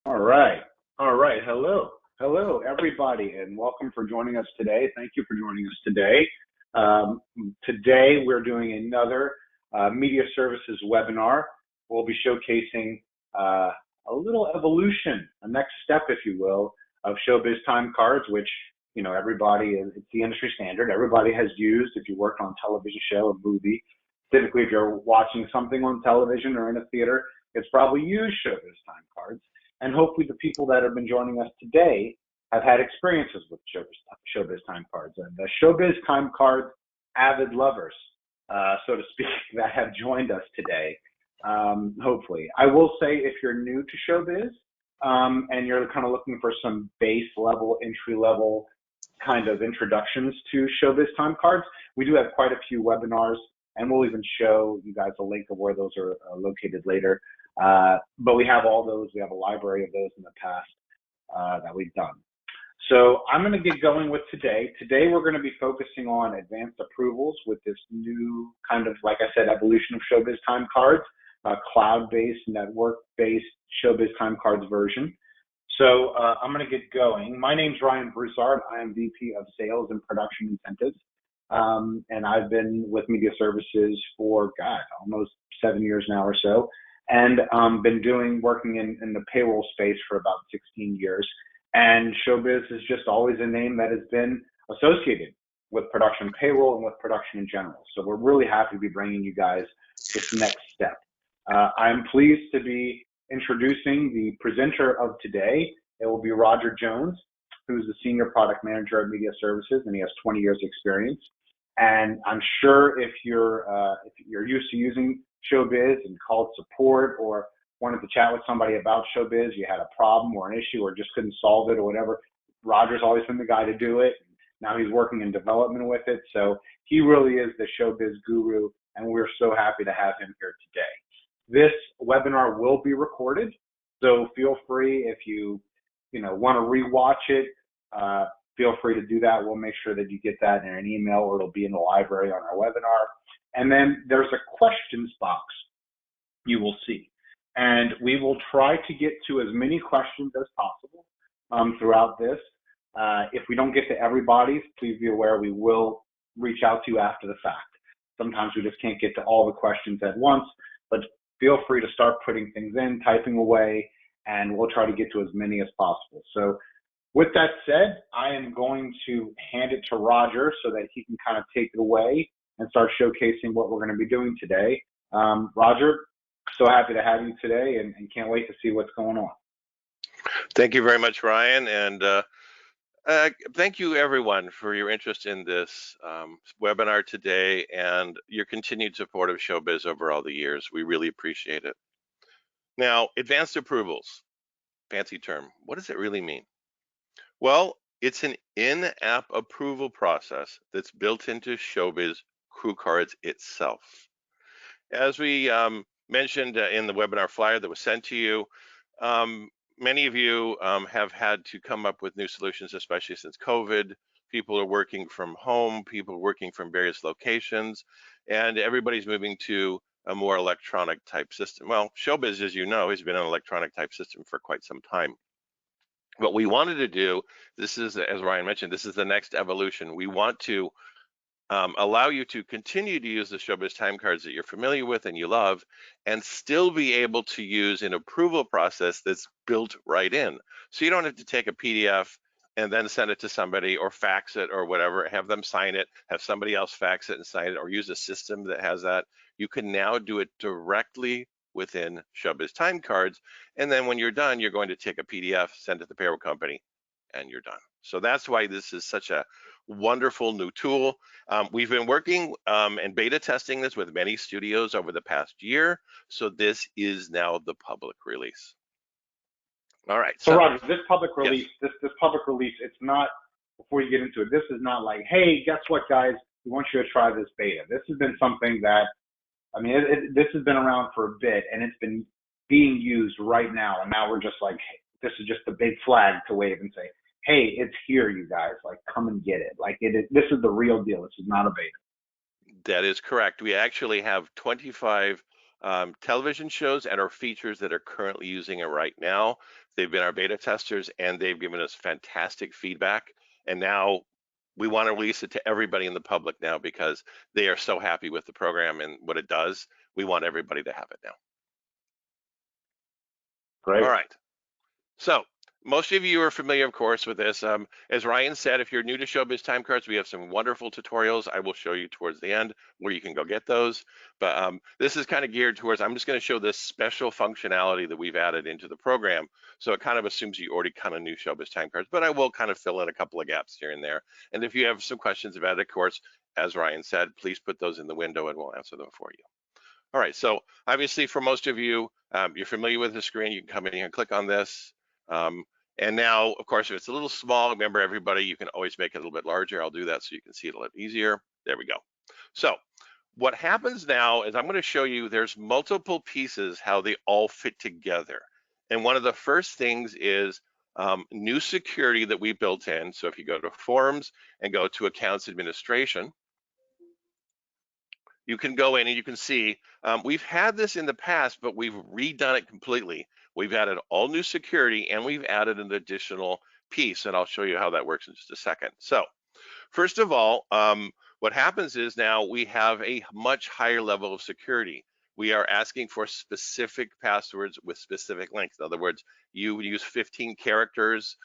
All right. All right. Hello. Hello, everybody, and welcome for joining us today. Thank you for joining us today. Um, Today, we're doing another media services webinar. We'll be showcasing a little evolution, a next step, if you will, of Showbiz Timecards, which, everybody, it's the industry standard. Everybody has used if you work on a television show, a movie. Typically, if you're watching something on television or in a theater, it's probably used Showbiz Timecards. And hopefully the people that have been joining us today have had experiences with Showbiz Time Cards and the Showbiz Time Card avid lovers, so to speak, that have joined us today. Hopefully, I will say if you're new to Showbiz and you're kind of looking for some base level, entry level kind of introductions to Showbiz Time Cards, we do have quite a few webinars, and we'll even show you guys a link of where those are located later. But we have all those. We have a library of those in the past that we've done. So I'm going to get going with today. Today we're going to be focusing on advanced approvals with this new kind of, like I said, evolution of Showbiz Time Cards, cloud-based, network-based Showbiz Time Cards version. So I'm going to get going. My name's Ryan Broussard. I am VP of Sales and Production Incentives. And I've been with media services for, God, almost 7 years now or so, and been working in the payroll space for about 16 years. And Showbiz is just always a name that has been associated with production payroll and with production in general. So we're really happy to be bringing you guys this next step. I'm pleased to be introducing the presenter of today. It will be Roger Jones, who's the Senior Product Manager at Media Services, and he has 20 years experience. And I'm sure if you're used to using Showbiz and called support or wanted to chat with somebody about Showbiz, you had a problem or an issue or just couldn't solve it or whatever, Roger's always been the guy to do it. Now he's working in development with it. So he really is the Showbiz guru, and we're so happy to have him here today. This webinar will be recorded, so feel free if you want to rewatch it, feel free to do that. We'll make sure that you get that in an email, or it'll be in the library on our webinar. And then there's a questions box you will see. And we will try to get to as many questions as possible throughout this. If we don't get to everybody's, please be aware we will reach out to you after the fact. Sometimes we just can't get to all the questions at once, but feel free to start putting things in, typing away, and we'll try to get to as many as possible. So with that said, I am going to hand it to Roger so that he can kind of take it away and start showcasing what we're going to be doing today. Roger, so happy to have you today and can't wait to see what's going on. Thank you very much, Ryan, and thank you everyone for your interest in this webinar today and your continued support of Showbiz over all the years. We really appreciate it. Now, advanced approvals, fancy term. What does it really mean? Well, it's an in-app approval process that's built into Showbiz Crew Cards itself. As we mentioned in the webinar flyer that was sent to you, many of you have had to come up with new solutions, especially since COVID. People are working from home, people are working from various locations, and everybody's moving to a more electronic type system. Well, Showbiz, as you know, has been an electronic type system for quite some time. What we wanted to do, this is, as Ryan mentioned, this is the next evolution. We want to allow you to continue to use the Showbiz time cards that you're familiar with and you love, and still be able to use an approval process that's built right in. So you don't have to take a PDF and then send it to somebody or fax it or whatever, have them sign it, have somebody else fax it and sign it, or use a system that has that. You can now do it directly within Showbiz time cards. And then when you're done, you're going to take a PDF, send it to the payroll company, and you're done. So that's why this is such a wonderful new tool. We've been working and beta testing this with many studios over the past year. So this is now the public release. All right. So Roger, this public release, yes. this public release, it's not, before you get into it, this is not like, hey, guess what, guys? We want you to try this beta. This has been something that, I mean, this has been around for a bit, and it's been being used right now. And now we're just like, hey, this is just a big flag to wave and say, hey, it's here, you guys. Like, come and get it. Like, this is the real deal. This is not a beta. That is correct. We actually have 25 television shows and our features that are currently using it right now. They've been our beta testers and they've given us fantastic feedback. And now we want to release it to everybody in the public now because they are so happy with the program and what it does. We want everybody to have it now. Great. All right. So most of you are familiar, of course, with this. As Ryan said, if you're new to Showbiz Timecards, we have some wonderful tutorials I will show you towards the end where you can go get those. But this is kind of geared towards, I'm just going to show this special functionality that we've added into the program. So it kind of assumes you already kind of knew Showbiz Timecards, but I will kind of fill in a couple of gaps here and there. And if you have some questions about it, of course, as Ryan said, please put those in the window and we'll answer them for you. All right, so obviously for most of you, you're familiar with the screen. You can come in here and click on this. And now, of course, if it's a little small, remember everybody, you can always make it a little bit larger. I'll do that so you can see it a little easier. There we go. So what happens now is I'm going to show you there's multiple pieces, how they all fit together. And one of the first things is new security that we built in. So if you go to Forms and go to Accounts Administration, you can go in and you can see we've had this in the past, but we've redone it completely. We've added all new security and we've added an additional piece, and I'll show you how that works in just a second. So first of all, what happens is now we have a much higher level of security. We are asking for specific passwords with specific lengths. In other words, you use 15 characters.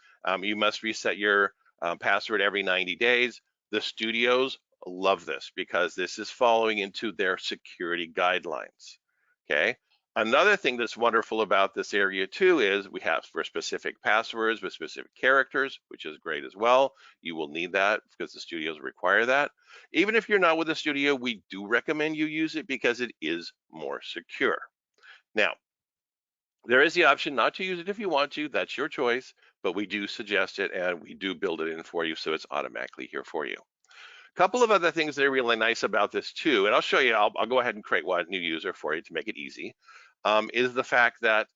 You must reset your password every 90 days. The studios love this because this is following into their security guidelines. Okay. Another thing that's wonderful about this area too is we have for specific passwords with specific characters, which is great as well. You will need that because the studios require that. Even if you're not with a studio, we do recommend you use it because it is more secure. Now, there is the option not to use it if you want to, that's your choice, but we do suggest it and we do build it in for you so it's automatically here for you. A couple of other things that are really nice about this too, and I'll show you, I'll go ahead and create one new user for you to make it easy, is the fact that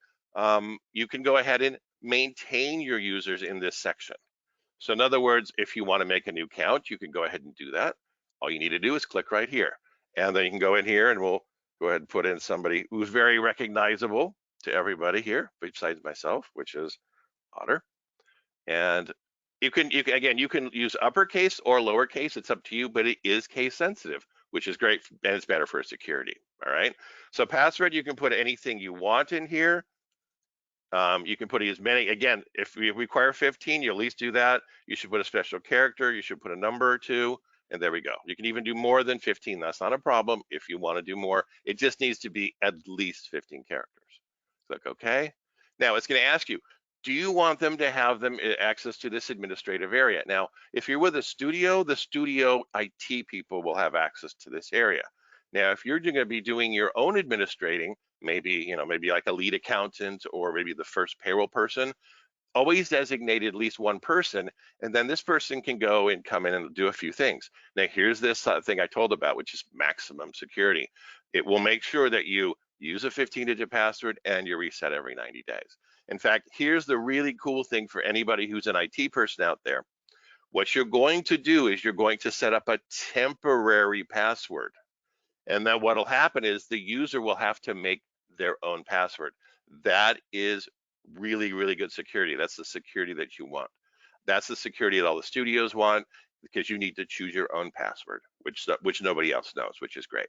you can go ahead and maintain your users in this section. So in other words, if you want to make a new account, you can go ahead and do that. All you need to do is click right here. And then you can go in here and we'll go ahead and put in somebody who's very recognizable to everybody here, besides myself, which is Otter. And you can use uppercase or lowercase, it's up to you, but it is case sensitive, which is great and it's better for security. All right. So password, you can put anything you want in here. You can put as many, again, if we require 15, you at least do that. You should put a special character, you should put a number or two, and there we go. You can even do more than 15, that's not a problem if you want to do more. It just needs to be at least 15 characters. Click OK. Now it's going to ask you, do you want them to have them access to this administrative area? Now, if you're with a studio, the studio IT people will have access to this area. Now, if you're going to be doing your own administrating, maybe like a lead accountant or maybe the first payroll person, always designate at least one person, and then this person can go and come in and do a few things. Now here's this thing I told about, which is maximum security. It will make sure that you use a 15-digit password and you reset every 90 days. In fact, here's the really cool thing for anybody who's an IT person out there. What you're going to do is you're going to set up a temporary password. And then what'll happen is the user will have to make their own password. That is really, really good security. That's the security that you want. That's the security that all the studios want because you need to choose your own password, which nobody else knows, which is great.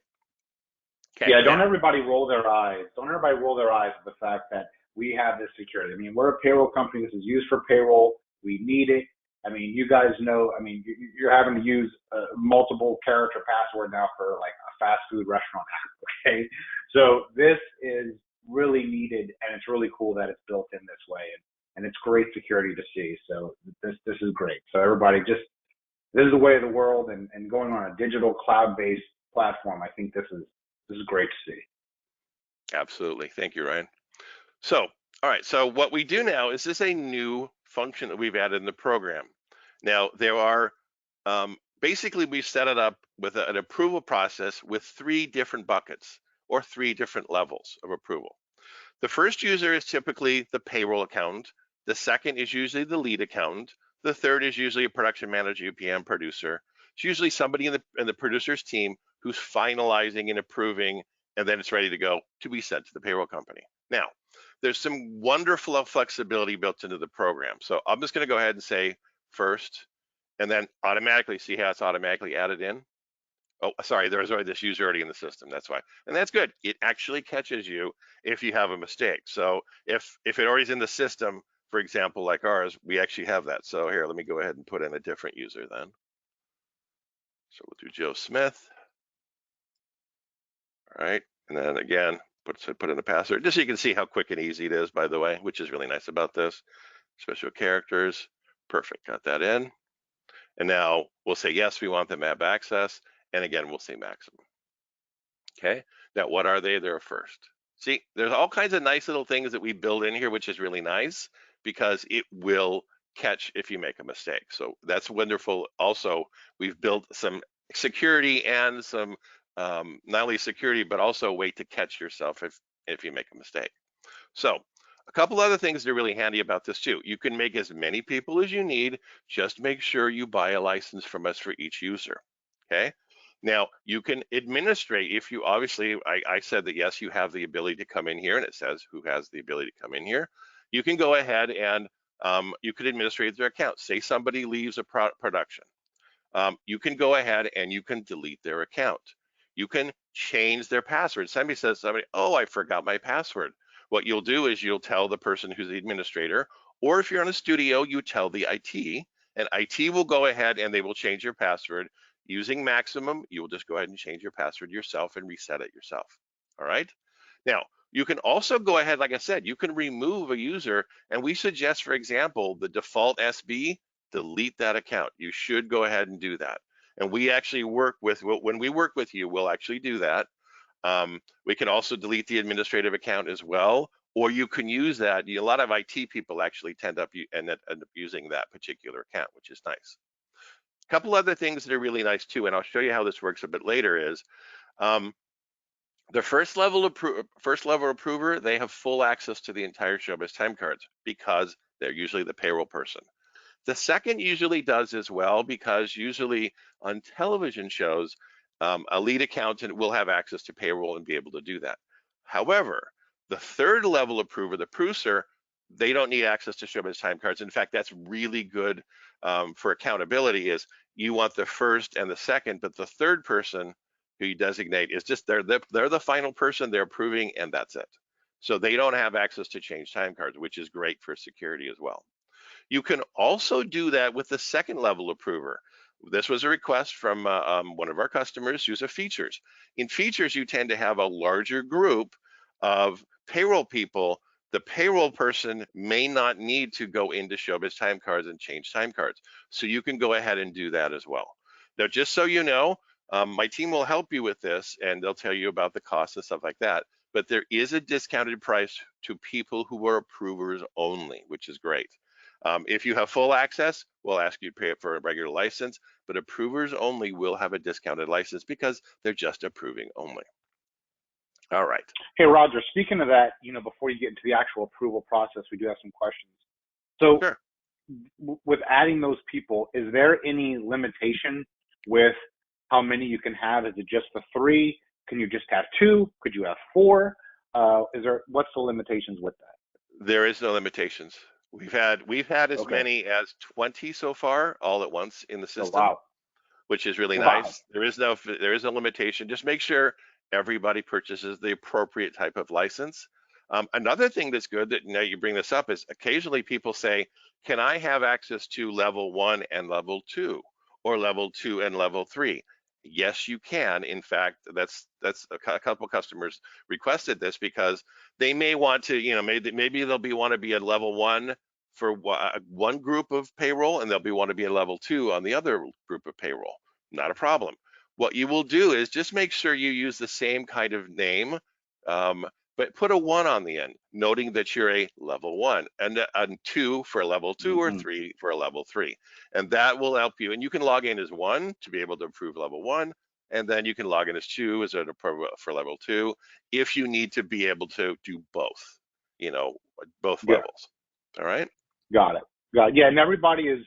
Okay, yeah, don't everybody roll their eyes. Don't everybody roll their eyes at the fact that we have this security. I mean, we're a payroll company. This is used for payroll. We need it. I mean, you guys know, I mean, you're having to use a multiple character password now for like a fast food restaurant app, okay? So this is really needed, and it's really cool that it's built in this way, and it's great security to see. So this is great. So everybody this is the way of the world, and going on a digital cloud-based platform, I think this is great to see. Absolutely. Thank you, Ryan. So, all right. So what we do now is this a new function that we've added in the program. Now, there are basically we set it up with an approval process with 3 different buckets or 3 different levels of approval. The first user is typically the payroll accountant. The second is usually the lead accountant. The third is usually a production manager, UPM producer. It's usually somebody in the producer's team who's finalizing and approving and then it's ready to go to be sent to the payroll company. Now, there's some wonderful flexibility built into the program. So I'm just going to go ahead and say first, and then automatically see how it's automatically added in. Oh, sorry, there's already this user already in the system. That's why, and that's good. It actually catches you if you have a mistake. So if it already is in the system, for example, like ours, we actually have that. So here, let me go ahead and put in a different user then. So we'll do Joe Smith. All right, and then again, put in the password, just so you can see how quick and easy it is, by the way, which is really nice about this. Special characters, perfect, got that in. And now we'll say, yes, we want the map access. And again, we'll say maximum. Okay, now what are they? They're a first. See, there's all kinds of nice little things that we build in here, which is really nice because it will catch if you make a mistake. So that's wonderful. Also, we've built some security and some not only security, but also a way to catch yourself if you make a mistake. So a couple other things that are really handy about this too. You can make as many people as you need. Just make sure you buy a license from us for each user. Okay. Now you can administrate if you obviously, I said that yes, you have the ability to come in here and it says who has the ability to come in here. You can go ahead and you could administrate their account. Say somebody leaves a production. You can go ahead and you can delete their account. You can change their password. Somebody says, oh, I forgot my password. What you'll do is you'll tell the person who's the administrator, or if you're in a studio, you tell the IT, and IT will go ahead and they will change your password. Using Maximum, you will just go ahead and change your password yourself and reset it yourself. All right. Now, you can also go ahead, like I said, you can remove a user, and we suggest, for example, the default SB, delete that account. You should go ahead and do that. And we actually work with, when we work with you, we'll actually do that. We can also delete the administrative account as well, or you can use that. A lot of IT people actually end up using that particular account, which is nice. A couple other things that are really nice too, and I'll show you how this works a bit later, is the first level approver, they have full access to the entire Showbiz Timecards because they're usually the payroll person. The second usually does as well, because usually on television shows, a lead accountant will have access to payroll and be able to do that. However, the third level approver, the producer, they don't need access to Showbiz Timecards. In fact, that's really good for accountability, is you want the first and the second, but the third person who you designate is just, they're the final person, they're approving, and that's it. So they don't have access to change time cards, which is great for security as well. You can also do that with the second level approver. This was a request from one of our customers who's a features. In features, you tend to have a larger group of payroll people. The payroll person may not need to go into Showbiz time cards and change time cards. So you can go ahead and do that as well. Now, just so you know, my team will help you with this and they'll tell you about the costs and stuff like that. But there is a discounted price to people who are approvers only, which is great. If you have full access, we'll ask you to pay for a regular license, but approvers only will have a discounted license because they're just approving only. All right. Hey, Roger, speaking of that, before you get into the actual approval process, we do have some questions. So sure. With adding those people, is there any limitation with how many you can have? Is it just the 3? Can you just have 2? Could you have 4? What's the limitations with that? There is no limitations. We've had as many as 20 so far, all at once in the system. Oh, wow. Which is really nice. There is no limitation. Just make sure everybody purchases the appropriate type of license. Another thing that's good that now you bring this up is occasionally people say, can I have access to level 1 and level 2, or level 2 and level 3? Yes, you can. In fact, that's a couple customers requested this because they may want to, maybe they'll want to be at level 1 for one group of payroll, and they'll want to be at level 2 on the other group of payroll. Not a problem. What you will do is just make sure you use the same kind of name, but put a 1 on the end, noting that you're a level 1, and 2 for a level 2, or 3 for a level 3. And that will help you. And you can log in as 1 to be able to approve level 1, and then you can log in as 2 as for level 2 if you need to be able to do both, both levels. All right? Got it. Yeah, and everybody's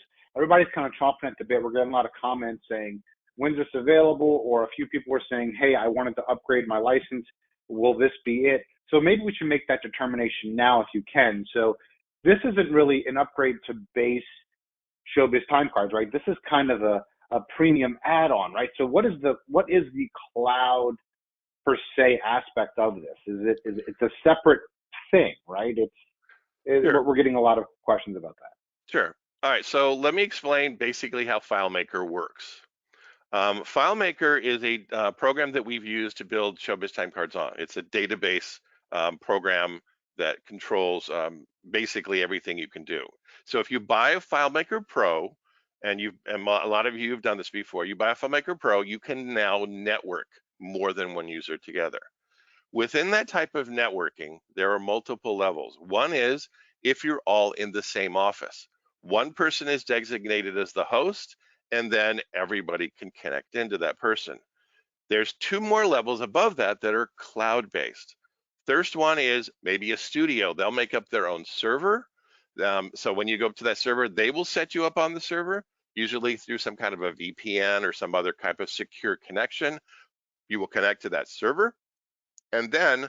kind of chomping at the bit. We're getting a lot of comments saying, when's this available? Or a few people were saying, hey, I wanted to upgrade my license. will this be it? So maybe we should make that determination now if you can. So this isn't really an upgrade to base Showbiz Timecards, right? This is kind of a premium add-on, right? So what is the cloud per se aspect of this? It's a separate thing, right? Sure. We're getting a lot of questions about that. Sure. All right, so let me explain basically how FileMaker works. FileMaker is a program that we've used to build Showbiz Timecards on. It's a database program that controls basically everything you can do. So if you buy a FileMaker Pro, and a lot of you have done this before, you buy a FileMaker Pro, you can now network more than one user together. Within that type of networking, there are multiple levels. One is if you're all in the same office. One person is designated as the host, and then everybody can connect into that person. There's two more levels above that that are cloud-based. First one is maybe a studio. They'll make up their own server. So when you go up to that server, they will set you up on the server, usually through some kind of a VPN or some other type of secure connection. You will connect to that server, and then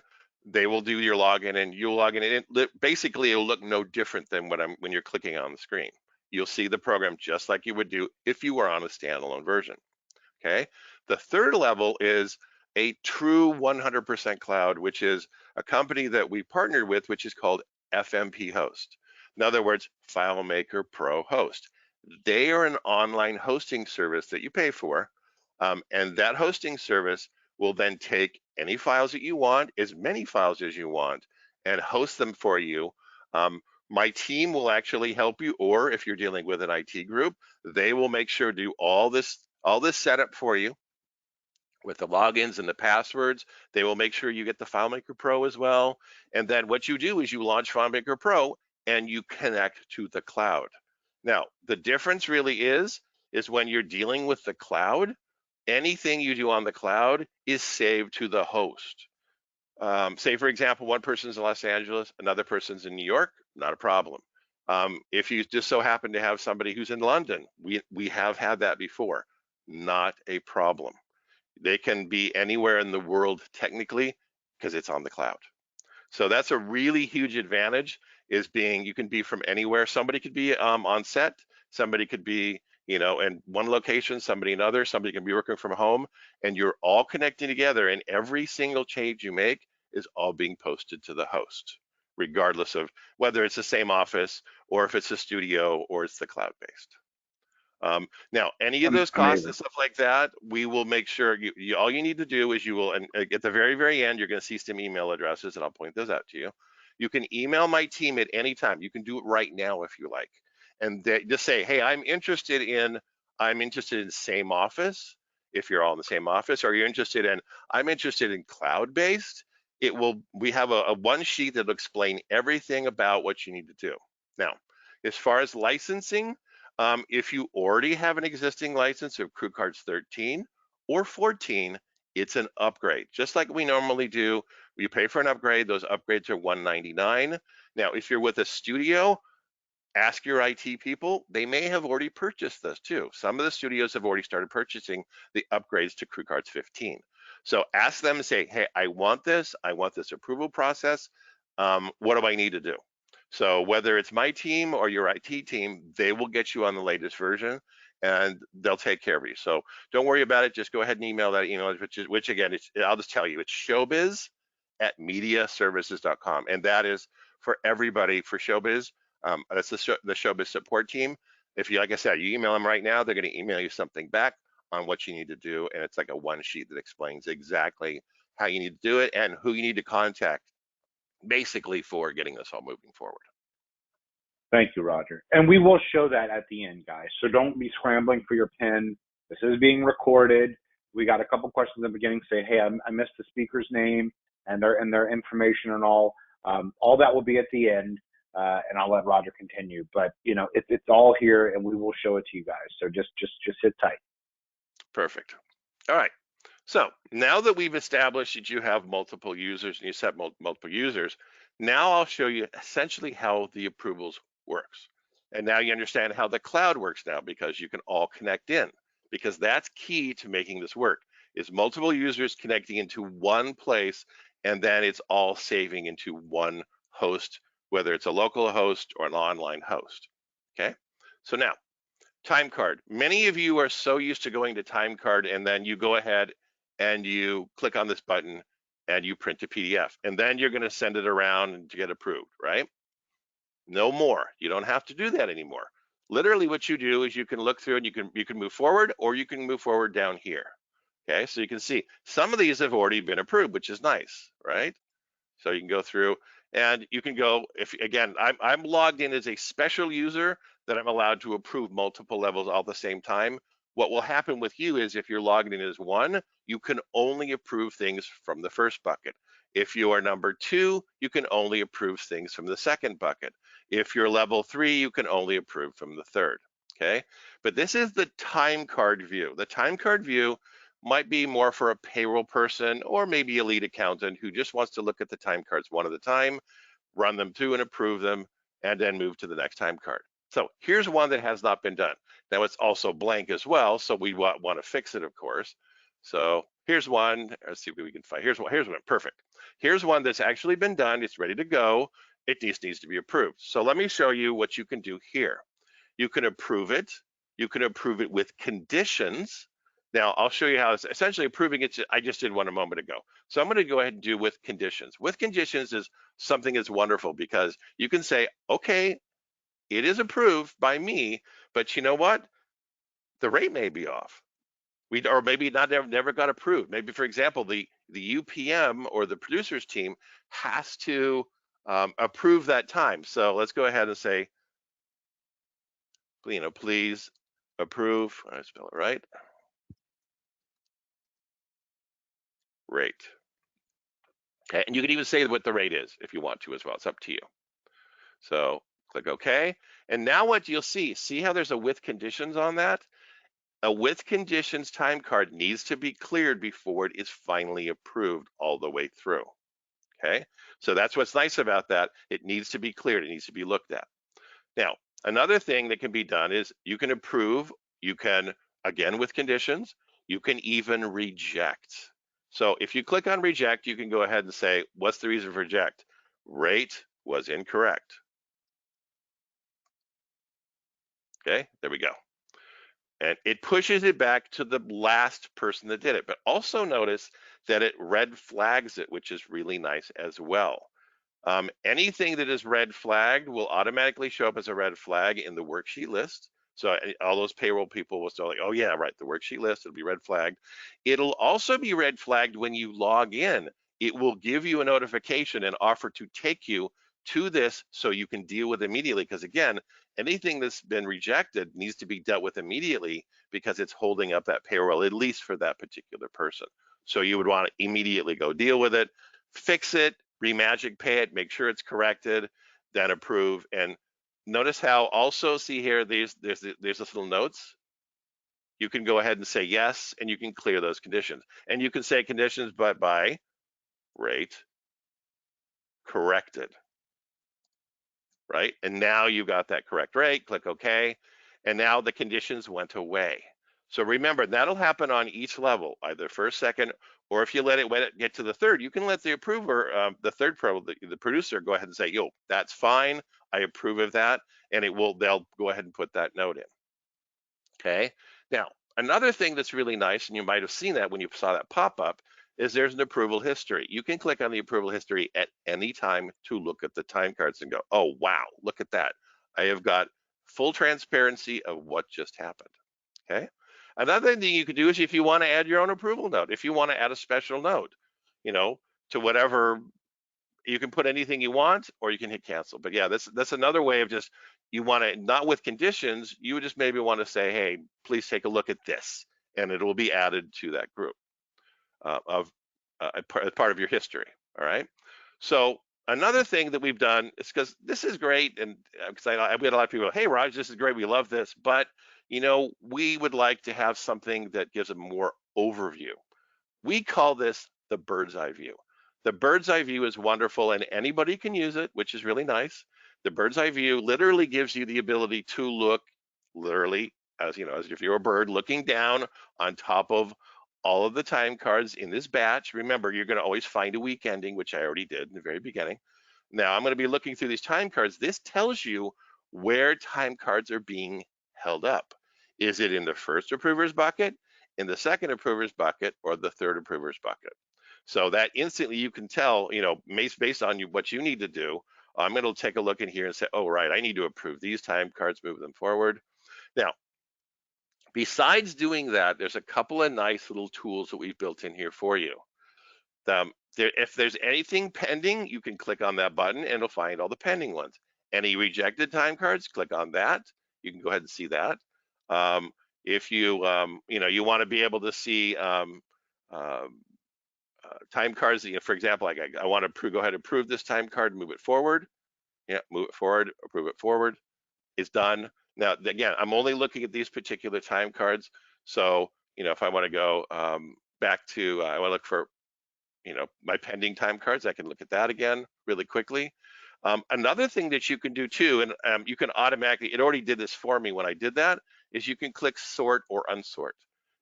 they will do your login, and you'll log in. And basically, it'll look no different than when you're clicking on the screen. You'll see the program just like you would do if you were on a standalone version. Okay. The third level is a true 100% cloud, which is a company that we partnered with, which is called FMP Host. In other words, FileMaker Pro Host. They are an online hosting service that you pay for, and that hosting service will then take any files that you want, as many files as you want, and host them for you. My team will actually help you, or if you're dealing with an IT group, they will make sure to do all this setup for you with the logins and the passwords. They will make sure you get the FileMaker Pro as well. And then what you do is you launch FileMaker Pro and you connect to the cloud. Now, the difference really is when you're dealing with the cloud, anything you do on the cloud is saved to the host. Say, for example, one person's in Los Angeles, another person's in New York, not a problem. If you just so happen to have somebody who's in London, we have had that before, not a problem. They can be anywhere in the world technically because it's on the cloud. So that's a really huge advantage, is you can be from anywhere. Somebody could be on set, somebody could be, in one location, somebody in another, somebody can be working from home, and you're all connecting together, and every single change you make is all being posted to the host, regardless of whether it's the same office or if it's a studio or it's the cloud-based. Now, any of those costs Amazing. and stuff like that, we will make sure all you need to do is and at the very, very end, you're going to see some email addresses, and I'll point those out to you. You can email my team at any time. You can do it right now if you like, and just say, hey, I'm interested in same office. If you're all in the same office, or I'm interested in cloud-based. We have a one sheet that'll explain everything about what you need to do. Now, as far as licensing, if you already have an existing license of CrewCards 13 or 14, it's an upgrade. Just like we normally do, you pay for an upgrade. Those upgrades are $199. Now, if you're with a studio, ask your IT people. They may have already purchased this too. Some of the studios have already started purchasing the upgrades to CrewCards 15. So ask them and say, hey, I want this approval process. What do I need to do? So whether it's my team or your IT team, they will get you on the latest version, and they'll take care of you. So don't worry about it. Just go ahead and email that email, which again, I'll just tell you, it's showbiz@mediaservices.com. And that is for everybody for Showbiz. That's the Showbiz support team. If you, like I said, you email them right now, they're going to email you something back on what you need to do. And it's like a one sheet that explains exactly how you need to do it and who you need to contact, basically, for getting this all moving forward. Thank you, Roger. And we will show that at the end, guys. So don't be scrambling for your pen. This is being recorded. We got a couple questions in the beginning. Say, hey, I missed the speaker's name and their information and all. All that will be at the end, and I'll let Roger continue. But it's all here, and we will show it to you guys. So just sit tight. Perfect. All right. So now that we've established that you have multiple users and you set multiple users, now I'll show you essentially how the approvals works. And now you understand how the cloud works now, because you can all connect in, because that's key to making this work, is multiple users connecting into one place and then it's all saving into one host, whether it's a local host or an online host. Okay, so now time card. Many of you are so used to going to time card, and then you go ahead and you click on this button and you print a PDF, and then you're going to send it around and to get approved, right? No more. You don't have to do that anymore. Literally what you do is you can look through and you can move forward, or you can move forward down here. Okay, so you can see some of these have already been approved, which is nice, right? So you can go through and you can go, if again, I'm logged in as a special user that I'm allowed to approve multiple levels all at the same time. What will happen with you is if you're logged in as one, you can only approve things from the first bucket. If you are number two, you can only approve things from the second bucket. If you're level 3, you can only approve from the third. Okay, but this is the time card view. The time card view might be more for a payroll person or maybe a lead accountant who just wants to look at the time cards one at a time, run them through and approve them, and then move to the next time card. So here's one that has not been done. Now it's also blank as well, so we want to fix it, of course. So here's one. Let's see if we can find. Here's one. Perfect. Here's one that's actually been done. It's ready to go. It needs to be approved. So let me show you what you can do here. You can approve it. You can approve it with conditions. Now I'll show you how it's essentially approving it. I just did one a moment ago. So I'm going to go ahead and do with conditions. With conditions is something that's wonderful because you can say, okay, it is approved by me, but you know what? The rate may be off. Or maybe not never got approved. Maybe, for example, the UPM or the producers team has to approve that time. So let's go ahead and say, please approve. I spell it right. Rate. Okay, and you can even say what the rate is if you want to as well. It's up to you. So click OK. And now what you'll see how there's a with conditions on that? A with conditions time card needs to be cleared before it is finally approved all the way through. Okay, so that's what's nice about that. It needs to be cleared. It needs to be looked at. Now, another thing that can be done is you can approve. You can, again, with conditions, you can even reject. So if you click on reject, you can go ahead and say, what's the reason for reject? Rate was incorrect. Okay, there we go. And it pushes it back to the last person that did it. But also notice that it red flags it, which is really nice as well. Anything that is red flagged will automatically show up as a red flag in the worksheet list. So all those payroll people will start like, oh yeah, right, the worksheet list, it'll be red flagged. It'll also be red flagged when you log in. It will give you a notification and offer to take you to this so you can deal with it immediately. Because again, anything that's been rejected needs to be dealt with immediately because it's holding up that payroll, at least for that particular person. So you would want to immediately go deal with it, fix it, remagic pay it, make sure it's corrected, then approve. And notice how also see here, there's this little notes. You can go ahead and say yes, and you can clear those conditions. And you can say conditions, but by rate corrected, right? And now you got that correct rate, click OK. And now the conditions went away. So remember, that'll happen on each level, either first, second, or if you let it get to the third, you can let the approver, the producer, go ahead and say, yo, that's fine, I approve of that, and they'll go ahead and put that note in. Okay. Now, another thing that's really nice, and you might have seen that when you saw that pop up, is there's an approval history. You can click on the approval history at any time to look at the time cards and go, oh, wow, look at that. I have got full transparency of what just happened. Okay. Another thing you could do is if you want to add your own approval note, if you want to add a special note, to whatever, you can put anything you want, or you can hit cancel. But yeah, that's another way of just, you want to, not with conditions, you would just maybe want to say, hey, please take a look at this, and it will be added to that group of part of your history. All right. So another thing that we've done is, because this is great, and because we had a lot of people, hey, Raj, this is great, we love this, but we would like to have something that gives a more overview. We call this the bird's eye view. The bird's eye view is wonderful, and anybody can use it, which is really nice. The bird's eye view literally gives you the ability to look literally as if you're a bird looking down on top of all of the time cards in this batch. Remember, you're going to always find a week ending, which I already did in the very beginning. Now I'm going to be looking through these time cards. This tells you where time cards are being held up. Is it in the first approvers bucket, in the second approvers bucket, or the third approvers bucket? So that instantly you can tell, based on what you need to do. I'm going to take a look in here and say, oh, right, I need to approve these time cards, move them forward. Now, besides doing that, there's a couple of nice little tools that we've built in here for you. If there's anything pending, you can click on that button and it'll find all the pending ones. Any rejected time cards, click on that. You can go ahead and see that. If you you want to be able to see time cards, for example, like I want to go ahead and approve this time card, move it forward. Yeah, move it forward, approve it forward. It's done. Now, again, I'm only looking at these particular time cards. So, if I want to go back to, I want to look for, my pending time cards, I can look at that again really quickly. Another thing that you can do too, and you can automatically, it already did this for me when I did that, is you can click sort or unsort.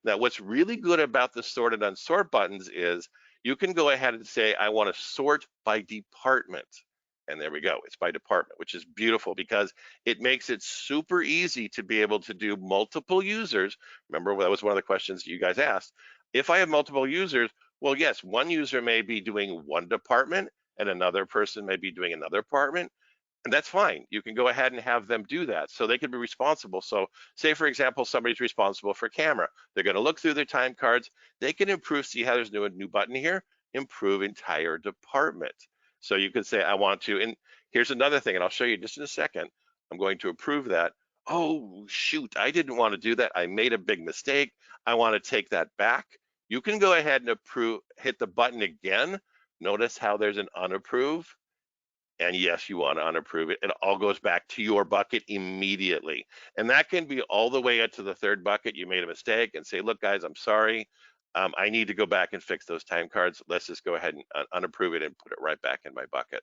Now, what's really good about the sort and unsort buttons is you can go ahead and say, I want to sort by department. And there we go, it's by department, which is beautiful because it makes it super easy to be able to do multiple users. Remember, that was one of the questions you guys asked. If I have multiple users, well, yes, one user may be doing one department and another person may be doing another department, and that's fine. You can go ahead and have them do that so they can be responsible. So say, for example, somebody's responsible for camera. They're going to look through their time cards. They can improve, see how there's a new button here, improve entire department. So you could say, I want to, and here's another thing, and I'll show you just in a second. I'm going to approve that. Oh, shoot, I didn't want to do that. I made a big mistake. I want to take that back. You can go ahead and approve, hit the button again. Notice how there's an unapprove. And yes, you want to unapprove it. It all goes back to your bucket immediately. And that can be all the way up to the third bucket. You made a mistake and say, look, guys, I'm sorry. I need to go back and fix those time cards. Let's just go ahead and unapprove it and put it right back in my bucket.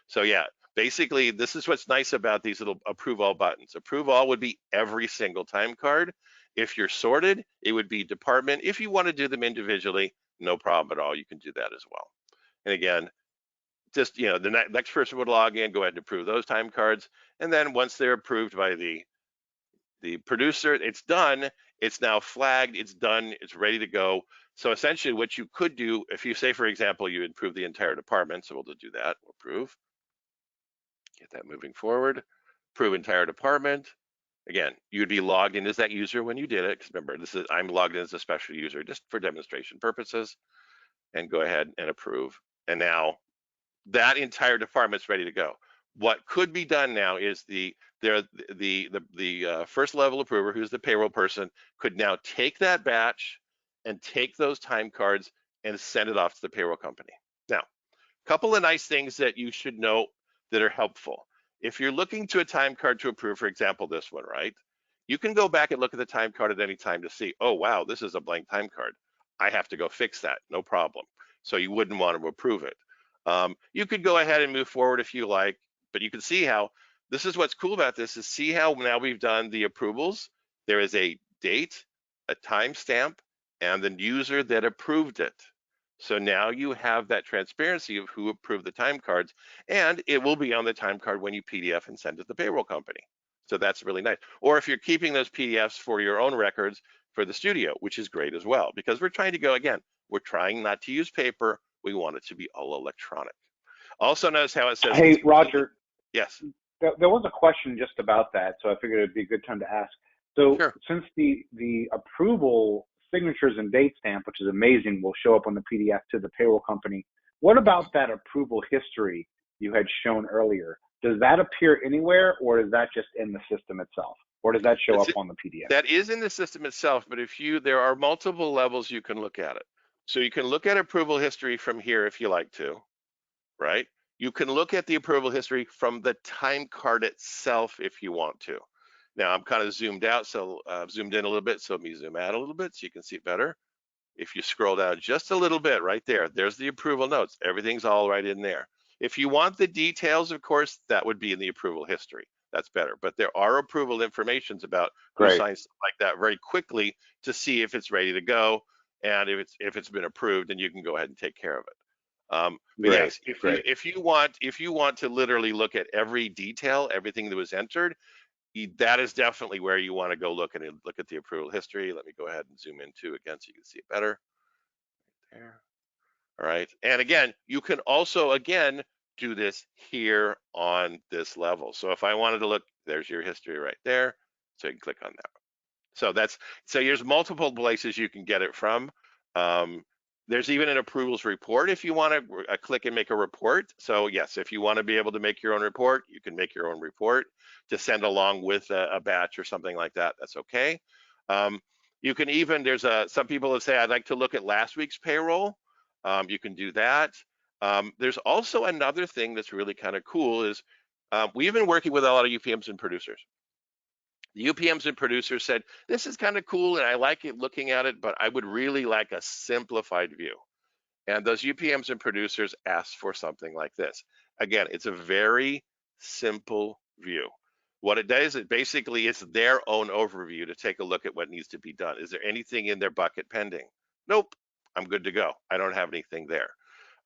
So yeah, basically, this is what's nice about these little approve all buttons. Approve all would be every single time card. If you're sorted, it would be department. If you want to do them individually, no problem at all. You can do that as well. And again, just the next person would log in, go ahead and approve those time cards, and then once they're approved by the producer, it's done. It's now flagged. It's done. It's ready to go. So essentially, what you could do, if you say, for example, you approve the entire department, so we'll just do that. We'll approve. Get that moving forward. Approve entire department. Again, you'd be logged in as that user when you did it. Because remember, I'm logged in as a special user just for demonstration purposes. And go ahead and approve. And now that entire department's ready to go. What could be done now is the first level approver, who's the payroll person, could now take that batch and take those time cards and send it off to the payroll company. Now, a couple of nice things that you should know that are helpful. If you're looking to a time card to approve, for example, this one, right? You can go back and look at the time card at any time to see, oh, wow, this is a blank time card. I have to go fix that, no problem. So you wouldn't want to approve it. You could go ahead and move forward if you like, but you can see how this is what's cool about this is see how now we've done the approvals. There is a date, a timestamp, and the user that approved it. So now you have that transparency of who approved the time cards, and it will be on the time card when you PDF and send it to the payroll company. So that's really nice. Or if you're keeping those PDFs for your own records for the studio, which is great as well, because we're trying to go, again, we're trying not to use paper. We want it to be all electronic. Also notice how it says, Hey, Roger. Yes. There was a question just about that, so I figured it'd be a good time to ask. So Sure. since the approval signatures and date stamp, which is amazing, will show up on the PDF to the payroll company, what about that approval history you had shown earlier? Does that appear anywhere, or is that just in the system itself? Or does that show up on the PDF? That is in the system itself, but there are multiple levels you can look at it. So you can look at approval history from here if you like to, right? You can look at the approval history from the time card itself if you want to. Now I'm kind of zoomed out, so zoomed in a little bit, so let me zoom out a little bit so you can see it better. If you scroll down just a little bit right there's the approval notes. Everything's all right in there. If you want the details, of course, that would be in the approval history. That's better. But there are approval informations about who Great. signs stuff like that very quickly to see if it's ready to go. and if it's been approved, then you can go ahead and take care of it. But Great, yes, great. if you want to literally look at every detail, everything that was entered, that is definitely where you want to go look at the approval history. Let me go ahead and zoom in too again so you can see it better. There. All right. And again, you can also again do this here on this level. So if I wanted to look, there's your history right there. So you can click on that. So there's multiple places you can get it from. There's even an approvals report if you want to click and make a report. So yes, if you want to be able to make your own report, you can make your own report to send along with a batch or something like that. That's okay. You can even, some people that say, I'd like to look at last week's payroll. You can do that. There's also another thing that's really kind of cool is we've been working with a lot of UPMs and producers. The UPMs and producers said, this is kind of cool and I like it looking at it, but I would really like a simplified view. And those UPMs and producers asked for something like this. Again, it's a very simple view. What it does, it basically it's their own overview to take a look at what needs to be done. Is there anything in their bucket pending? Nope, I'm good to go. I don't have anything there.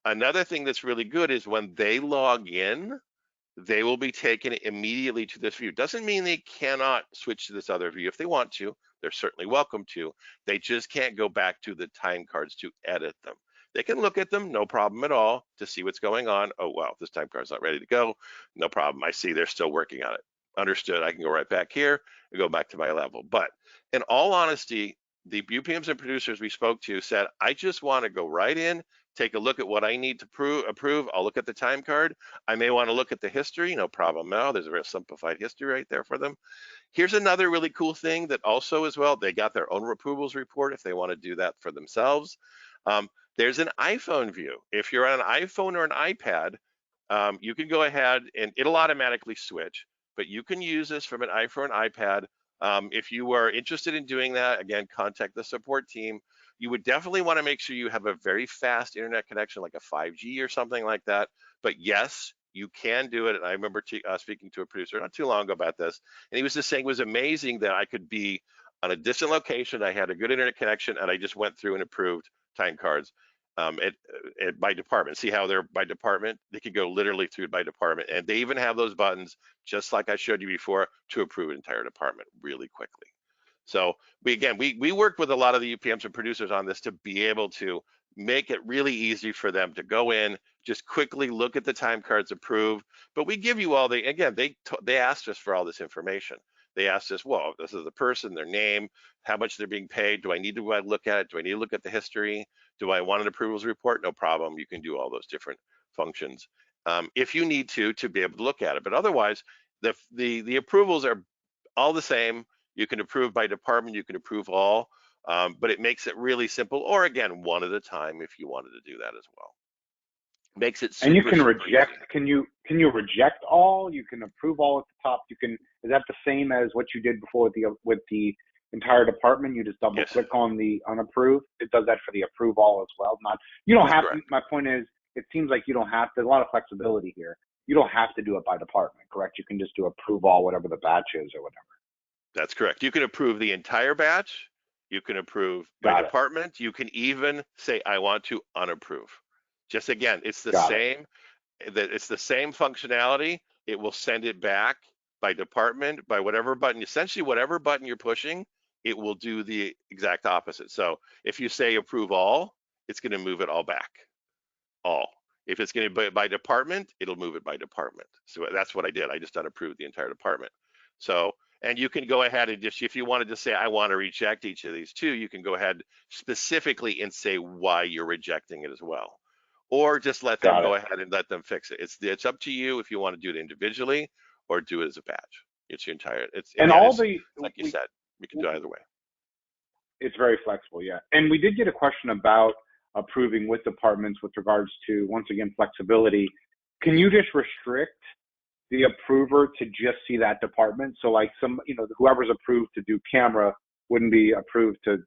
Another thing that's really good is when they log in, they will be taken immediately to this view. Doesn't mean they cannot switch to this other view if they want to. They're certainly welcome to. They just can't go back to the time cards to edit them. They can look at them, no problem at all, to see what's going on. Oh, well, this time card's not ready to go. No problem. I see they're still working on it. Understood. I can go right back here and go back to my level. But in all honesty, the UPMs and producers we spoke to said, I just want to go right in, take a look at what I need to approve. I'll look at the time card. I may want to look at the history, no problem now. There's a real simplified history right there for them. Here's another really cool thing that also as well, they got their own approvals report if they want to do that for themselves. There's an iPhone view. If you're on an iPhone or an iPad, you can go ahead and it'll automatically switch, but you can use this from an iPhone or iPad. If you are interested in doing that, again, contact the support team. You would definitely want to make sure you have a very fast internet connection, like a 5G or something like that. But yes, you can do it. And I remember speaking to a producer not too long ago about this, and he was just saying it was amazing that I could be on a distant location. I had a good internet connection, and I just went through and approved time cards by department. See how they're by department? They could go literally through by department, and they even have those buttons, just like I showed you before, to approve an entire department really quickly. So we worked with a lot of the UPMs and producers on this to be able to make it really easy for them to go in, just quickly look at the time cards, approve. But we give you all they asked us for all this information. They asked us, well, this is the person, their name, how much they're being paid. Do I need to look at it? Do I need to look at the history? Do I want an approvals report? No problem. You can do all those different functions if you need to be able to look at it. But otherwise, the approvals are all the same. You can approve by department, you can approve all, but it makes it really simple, or again, one at a time if you wanted to do that as well. Makes it And you super, can super easy. reject. Can you reject all? You can approve all at the top. You can. Is that the same as what you did before with the entire department? You just double Yes, click on the unapprove. It does that for the approve all as well. Not you don't that's have. correct. My point is, it seems like you don't have. There's a lot of flexibility here. You don't have to do it by department, correct? You can just do approve all, whatever the batch is or whatever. That's correct. You can approve the entire batch. You can approve by Got it. department. You can even say, I want to unapprove. Just again, it's the Got it. same. It's the same functionality. It will send it back by department, by whatever button, essentially whatever button you're pushing, it will do the exact opposite. So if you say approve all, it's going to move it all back, all. If it's going to be by department, it'll move it by department. So that's what I did. I just unapproved the entire department. So, and you can go ahead and just, if you wanted to say, I want to reject each of these two, you can go ahead specifically and say why you're rejecting it as well. Or just let them Got go it. ahead and let them fix it. It's up to you if you want to do it individually or do it as a batch. It's your entire, it's, And again, all it's the like you we said, we can do it either way. it's very flexible, yeah. And we did get a question about approving with departments with regards to, once again, flexibility. Can you just restrict the approver to just see that department? So like whoever's approved to do camera wouldn't be approved to,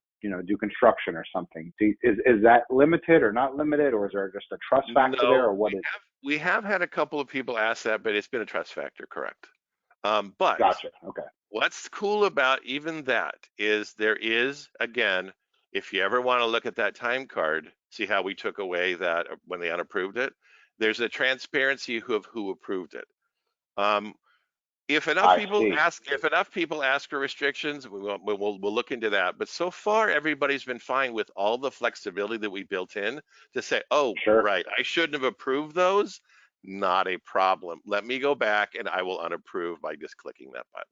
do construction or something. Is that limited or not limited, or is there just a trust factor there, No, or what is? we have had a couple of people ask that, but it's been a trust factor, correct? But Gotcha. Okay. what's cool about even that is there is, again, if you ever want to look at that time card, see how we took away that when they unapproved it, there's a transparency of who approved it. Um, I see. if enough people ask for restrictions, we'll look into that. But so far, everybody's been fine with all the flexibility that we built in to say, oh, Sure. right, I shouldn't have approved those. Not a problem. Let me go back and I will unapprove by just clicking that button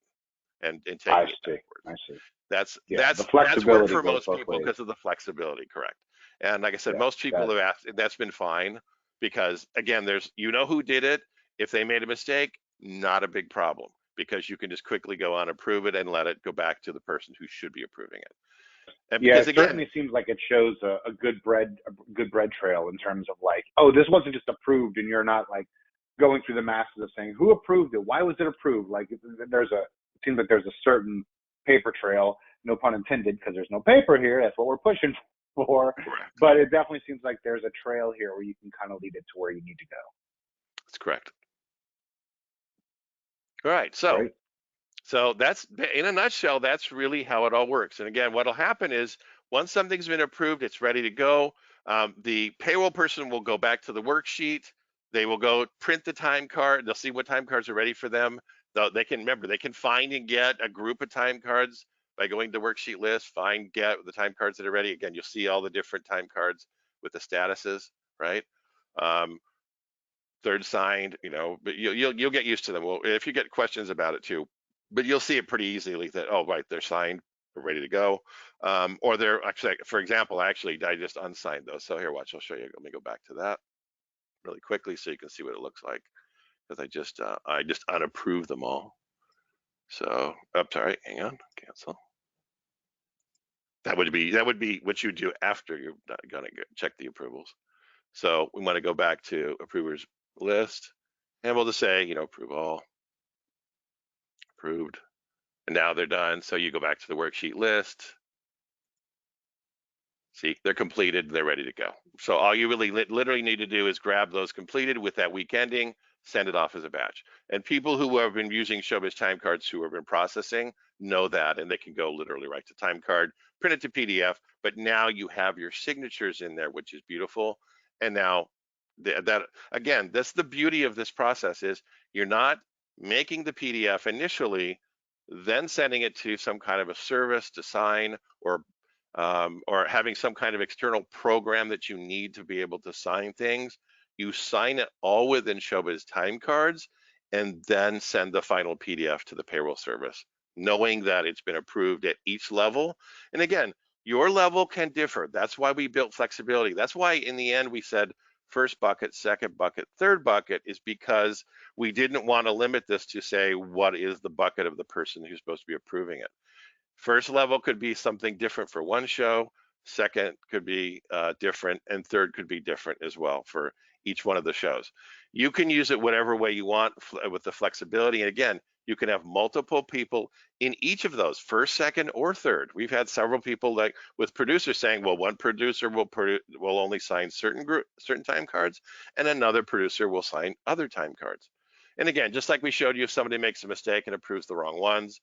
and I taking it see. backwards. I see. That's Yeah, the that's worked flexibility for goes most both people ways. because of the flexibility, correct? And like I said, Yeah, most people that have asked, that's been fine because again, there's who did it. If they made a mistake, not a big problem because you can just quickly go on approve it and let it go back to the person who should be approving it. And yeah, because it again, certainly seems like it shows a good bread trail in terms of like, oh, this wasn't just approved, and you're not like going through the masses of saying who approved it, why was it approved? Like it seems like there's a certain paper trail, no pun intended, because there's no paper here. That's what we're pushing for. correct. But it definitely seems like there's a trail here where you can kind of lead it to where you need to go. That's correct. All right. So Great. that's in a nutshell, that's really how it all works. And again, what'll happen is once something's been approved, it's ready to go. The payroll person will go back to the worksheet. They will go print the time card. They'll see what time cards are ready for them. They can find and get a group of time cards by going to worksheet list, find, get the time cards that are ready. Again, you'll see all the different time cards with the statuses, right? Um, third signed, but you'll get used to them. Well, if you get questions about it too, but you'll see it pretty easily that, oh, right, they're signed, they're ready to go. Or they're actually, for example, I just unsigned those. So here, watch, I'll show you. Let me go back to that really quickly so you can see what it looks like because I just unapproved them all. So, sorry, hang on, cancel. That would be what you do after you're gonna check the approvals. So we want to go back to approvers list, and we'll just say, approve all, approved, and now they're done. So you go back to the worksheet list. See, they're completed, they're ready to go. So all you really literally need to do is grab those completed with that week ending, send it off as a batch. And people who have been using Showbiz time cards who have been processing know that, and they can go literally right to time card, print it to PDF, but now you have your signatures in there, which is beautiful. And now that again, that's the beauty of this process is you're not making the PDF initially, then sending it to some kind of a service to sign or having some kind of external program that you need to be able to sign things. You sign it all within Showbiz time cards and then send the final PDF to the payroll service, knowing that it's been approved at each level. And again, your level can differ. That's why we built flexibility. That's why in the end we said first bucket, second bucket, third bucket is because we didn't want to limit this to say what is the bucket of the person who's supposed to be approving it. First level could be something different for one show, second could be different, and third could be different as well for each one of the shows. You can use it whatever way you want with the flexibility. And again, you can have multiple people in each of those, first, second, or third. We've had several people like with producers saying, well, one producer will only sign certain time cards, and another producer will sign other time cards. And again, just like we showed you, if somebody makes a mistake and approves the wrong ones,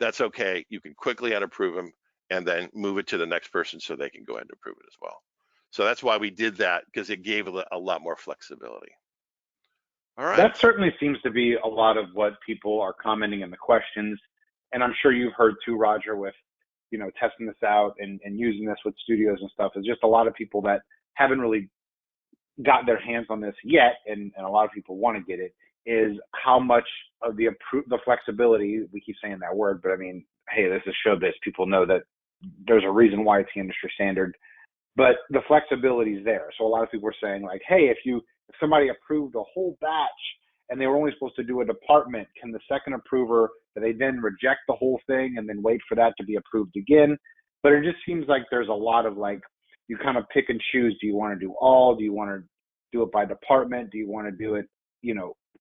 that's okay. You can quickly unapprove them and then move it to the next person so they can go ahead and approve it as well. So that's why we did that because it gave a lot more flexibility. All right. That certainly seems to be a lot of what people are commenting in the questions. And I'm sure you've heard too, Roger, with, testing this out and using this with studios and stuff. Is just a lot of people that haven't really got their hands on this yet, and a lot of people want to get it, is how much of the flexibility, we keep saying that word, but I mean, hey, this is showbiz. People know that there's a reason why it's the industry standard, but the flexibility is there. So a lot of people were saying like, hey, if somebody approved a whole batch and they were only supposed to do a department, can the second approver, do they then reject the whole thing and then wait for that to be approved again? But it just seems like there's a lot of like, you kind of pick and choose. Do you want to do all? Do you want to do it by department? Do you want to do it,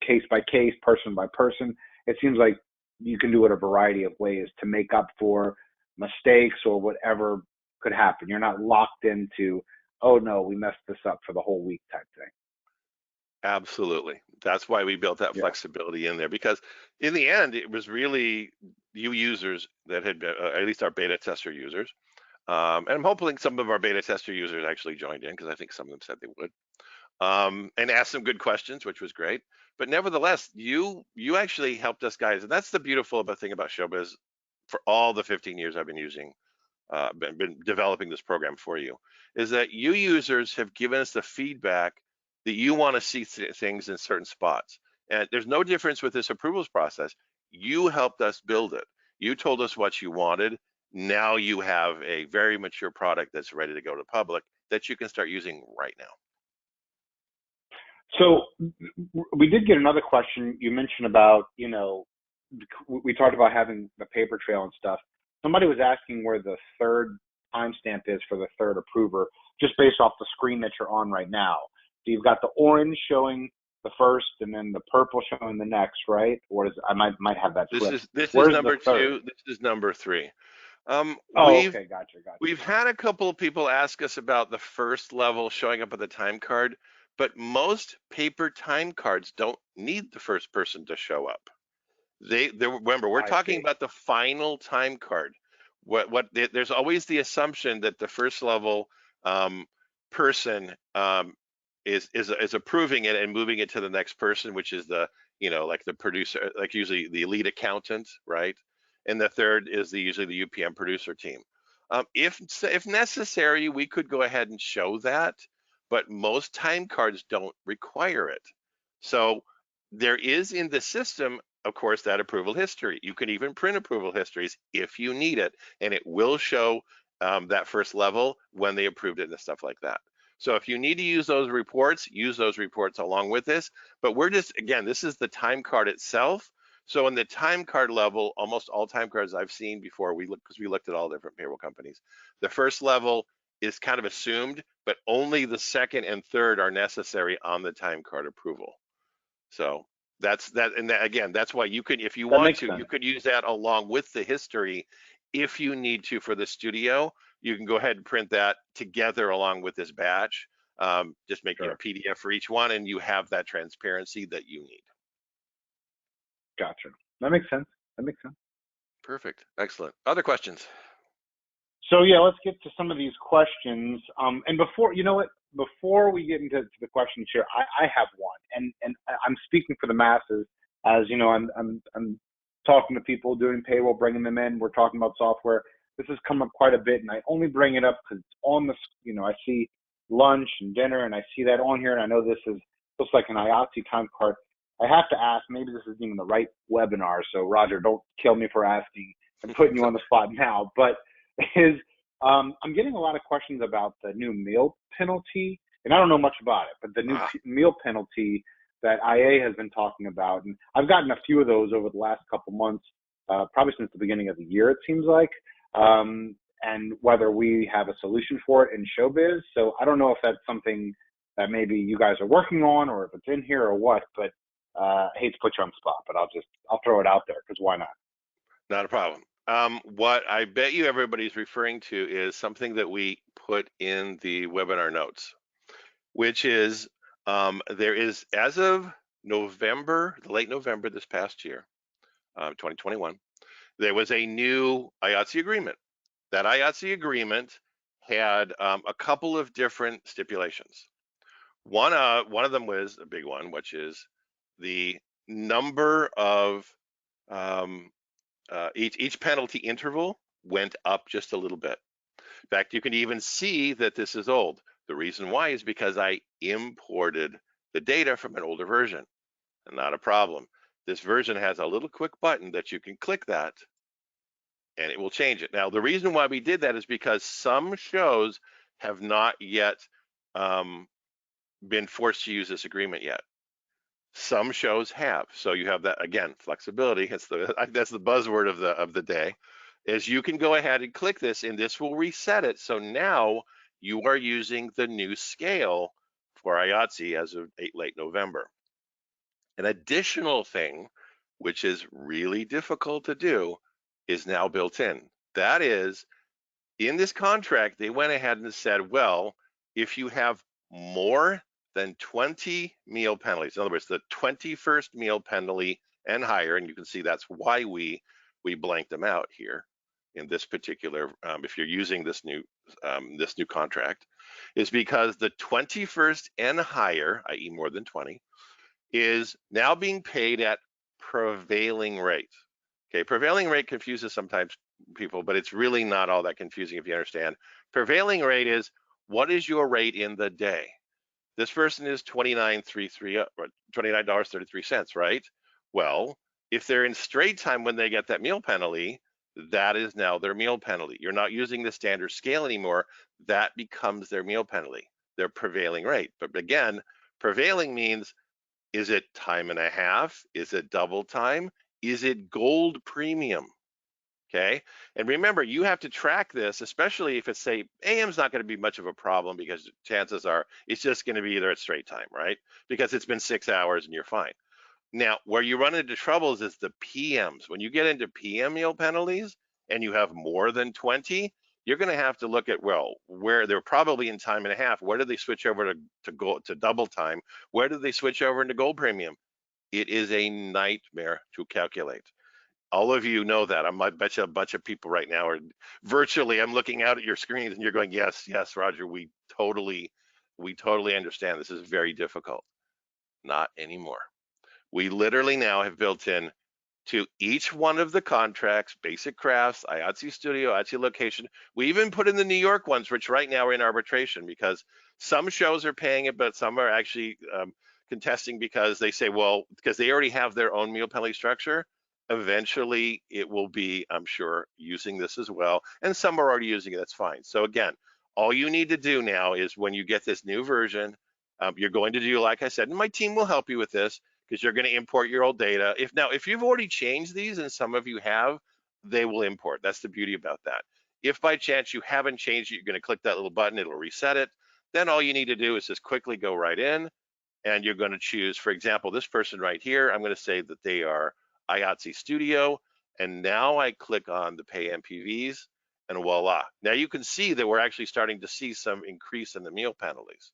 case by case, person by person? It seems like you can do it a variety of ways to make up for mistakes or whatever could happen. You're not locked into, oh no, we messed this up for the whole week type thing. Absolutely. That's why we built that Yeah. flexibility in there because in the end, it was really you users that had been, at least our beta tester users, And I'm hoping some of our beta tester users actually joined in, because I think some of them said they would, and asked some good questions, which was great. But nevertheless, you actually helped us guys, and that's the beautiful thing about Showbiz. For all the 15 years I've been using, been developing this program for you, is that you users have given us the feedback that you want to see things in certain spots. And there's no difference with this approvals process. You helped us build it. You told us what you wanted. Now you have a very mature product that's ready to go to public that you can start using right now. So we did get another question. You mentioned about, we talked about having the paper trail and stuff. Somebody was asking where the third timestamp is for the third approver, just based off the screen that you're on right now. So you've got the orange showing the first, and then the purple showing the next, right? Or is I might have that This flipped. is this is Where's the number third? 2. This is number 3. Um, Oh, we've okay, gotcha. We've had a couple of people ask us about the first level showing up on the time card, but most paper time cards don't need the first person to show up. Remember, we're I talking see. about the final time card. There's always the assumption that the first level um, person is approving it and moving it to the next person, which is like the producer, like usually the lead accountant, right? And the third is usually the UPM producer team. If necessary, we could go ahead and show that, but most time cards don't require it. So there is in the system, of course, that approval history. You can even print approval histories if you need it, and it will show that first level when they approved it and stuff like that. So if you need to use those reports, use those reports along with this. But we're just, again, this is the time card itself. So in the time card level, almost all time cards I've seen before, because we looked at all different payroll companies, the first level is kind of assumed, but only the second and third are necessary on the time card approval. So that's that, and that, again, that's why you could, if you That want makes to, you sense. could use that along with the history. If you need to for the studio, you can go ahead and print that together along with this batch. Just make Sure. PDF for each one, and you have that transparency that you need. Gotcha. That makes sense. That makes sense. Perfect. Excellent. Other questions? So yeah, let's get to some of these questions. And before, you know what? Before we get into the questions here, I have one, and I'm speaking for the masses. As you know, I'm talking to people doing payroll, bringing them in. We're talking about software. This has come up quite a bit, and I only bring it up because it's on the. I see lunch and dinner, and I see that on here, and I know this is looks like an IATSE time card. I have to ask. Maybe this isn't even the right webinar, so Roger, don't kill me for asking and putting you on the spot now, but is I'm getting a lot of questions about the new meal penalty, and I don't know much about it, but the new meal penalty that IA has been talking about, and I've gotten a few of those over the last couple months, probably since the beginning of the year, it seems like, and whether we have a solution for it in Showbiz. So I don't know if that's something that maybe you guys are working on, or if it's in here or what, but I hate to put you on the spot, but I'll throw it out there because why not? Not a problem. What I bet you everybody's referring to is something that we put in the webinar notes, which is there is, as of November, late November this past year, 2021, there was a new IATSE agreement. That IATSE agreement had a couple of different stipulations. One of them was a big one, which is the number of um, each penalty interval went up just a little bit. In fact, you can even see that this is old. The reason why is because I imported the data from an older version. Not a problem. This version has a little quick button that you can click that and it will change it. Now, the reason why we did that is because some shows have not yet been forced to use this agreement yet. Some shows have. So you have that, again, flexibility. That's the buzzword of the day, is you can go ahead and click this and this will reset it. So now you are using the new scale for IATSE as of late November. An additional thing, which is really difficult to do, is now built in. That is, in this contract, they went ahead and said, well, if you have more than 20 meal penalties, in other words, the 21st meal penalty and higher, and you can see that's why we blanked them out here. in this particular, if you're using this new contract, is because the 21st and higher, i.e. more than 20, is now being paid at prevailing rate. Okay, prevailing rate confuses sometimes people, but it's really not all that confusing if you understand. Prevailing rate is what is your rate in the day? This person is $29.33, right? Well, if they're in straight time when they get that meal penalty, that is now their meal penalty. You're not using the standard scale anymore. That becomes their meal penalty, their prevailing rate. But again, prevailing means, is it time and a half? Is it double time? Is it gold premium? Okay. And remember, you have to track this, especially if it's, say, AM's not going to be much of a problem because chances are it's just going to be either at straight time, right? Because it's been 6 hours and you're fine. Now, where you run into troubles is the PMs. When you get into PM meal penalties and you have more than 20, you're going to have to look at, well, where they're probably in time and a half. Where do they switch over to double time? Where do they switch over into gold premium? It is a nightmare to calculate. All of you know that. I bet you a bunch of people right now are virtually, I'm looking out at your screens and you're going, yes, yes, Roger, we totally understand. This is very difficult. Not anymore. We literally now have built in to each one of the contracts, Basic Crafts, IATSE Studio, IATSE Location. We even put in the New York ones, which right now are in arbitration because some shows are paying it, but some are actually contesting because they say, well, because they already have their own meal penalty structure. Eventually, it will be, I'm sure, using this as well. And some are already using it. That's fine. So again, all you need to do now is when you get this new version, you're going to do, like I said, and my team will help you with this, because you're going to import your old data. If you've already changed these, and some of you have, they will import. That's the beauty about that. If by chance you haven't changed it, you're going to click that little button, it'll reset it. Then all you need to do is just quickly go right in, and you're going to choose, for example, this person right here, I'm going to say that they are IATSE Studio, and now I click on the pay MPVs, and voila. Now you can see that we're actually starting to see some increase in the meal penalties.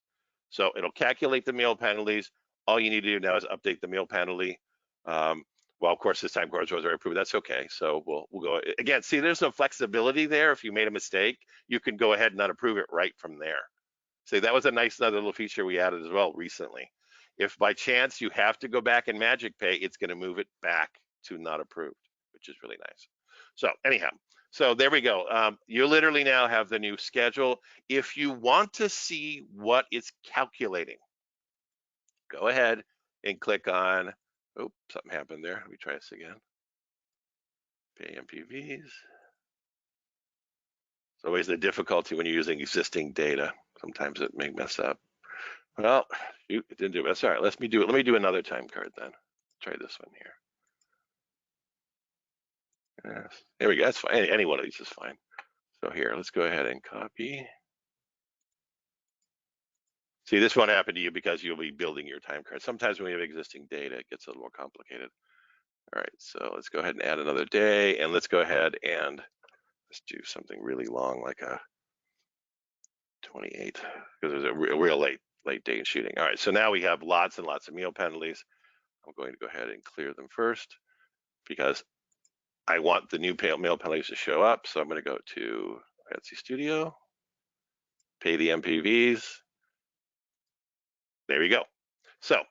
So it'll calculate the meal penalties. All you need to do now is update the meal penalty. Well, of course, this time cards was already approved. That's okay. So we'll go again. See, there's no flexibility there. If you made a mistake, you can go ahead and unapprove it right from there. See, that was a nice another little feature we added as well recently. If by chance you have to go back in Magic Pay, it's going to move it back to not approved, which is really nice. So anyhow, so there we go. You literally now have the new schedule. If you want to see what it's calculating, go ahead and click on, oh, something happened there. Let me try this again. Pay MPVs. It's always the difficulty when you're using existing data. Sometimes it may mess up. Well, shoot, it didn't do it. That's all right. Let me do another time card then. Try this one here. Yes. There we go. That's fine. Any one of these is fine. So here, let's go ahead and copy. See, this won't happen to you because you'll be building your time card. Sometimes when we have existing data, it gets a little more complicated. All right, so let's go ahead and add another day, and let's go ahead and let's do something really long, like a 28, because there's a real late day in shooting. All right, so now we have lots and lots of meal penalties. I'm going to go ahead and clear them first because I want the new meal penalties to show up. So I'm going to go to IATSE Studio, pay the MPVs. There we go. So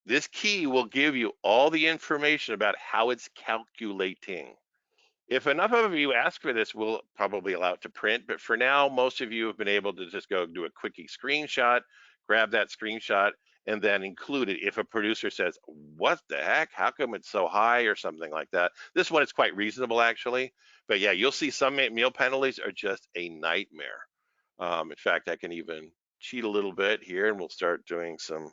this key will give you all the information about how it's calculating. If enough of you ask for this, we'll probably allow it to print, but for now, most of you have been able to just go do a quickie screenshot, grab that screenshot, and then include it. If a producer says, what the heck, how come it's so high or something like that? This one is quite reasonable actually, but yeah, you'll see some meal penalties are just a nightmare. In fact, I can even cheat a little bit here and we'll start doing some,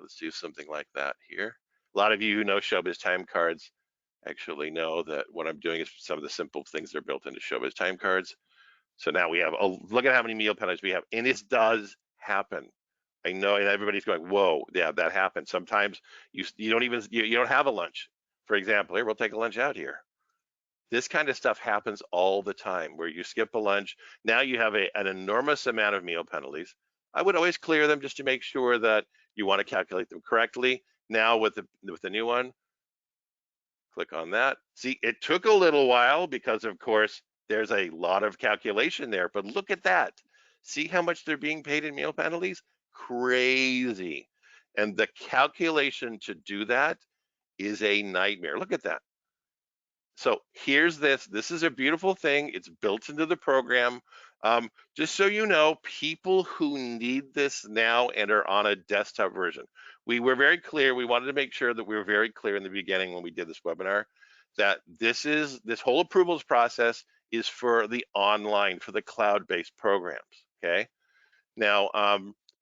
let's do something like that here. A lot of you who know Showbiz Timecards actually know that what I'm doing is some of the simple things that are built into Showbiz Timecards. So now we have, look at how many meal penalties we have, and this does happen. I know, and everybody's going, whoa, yeah, that happens. Sometimes you don't have a lunch. For example, here, we'll take a lunch out here. This kind of stuff happens all the time where you skip a lunch. Now you have an enormous amount of meal penalties. I would always clear them just to make sure that you want to calculate them correctly. Now with the new one, Click on that. See, it took a little while because, of course, there's a lot of calculation there, but look at that. See how much they're being paid in meal penalties? Crazy. And the calculation to do that is a nightmare. Look at that. So here's this. This is a beautiful thing. It's built into the program. Just so you know, people who need this now and are on a desktop version, we were very clear. We wanted to make sure that we were very clear in the beginning when we did this webinar that this whole approvals process is for the online, for the cloud-based programs. Okay. Now,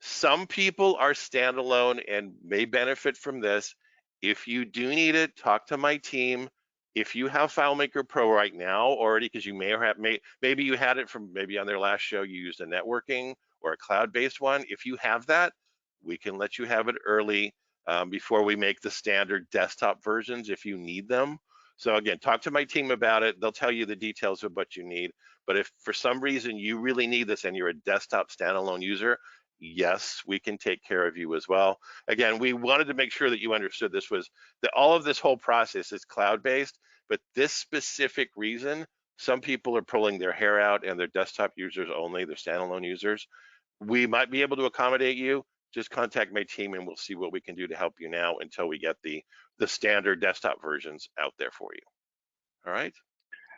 some people are standalone and may benefit from this. If you do need it, talk to my team. If you have FileMaker Pro right now already, because you may have maybe you had it from maybe on their last show, you used a networking or a cloud-based one. If you have that, we can let you have it early before we make the standard desktop versions if you need them. So again, talk to my team about it. They'll tell you the details of what you need. But if for some reason you really need this and you're a desktop standalone user, yes, we can take care of you as well. Again, we wanted to make sure that you understood this was that all of this whole process is cloud-based, but this specific reason, some people are pulling their hair out and they're desktop users only, they're standalone users. We might be able to accommodate you. Just contact my team and we'll see what we can do to help you now until we get the standard desktop versions out there for you. All right.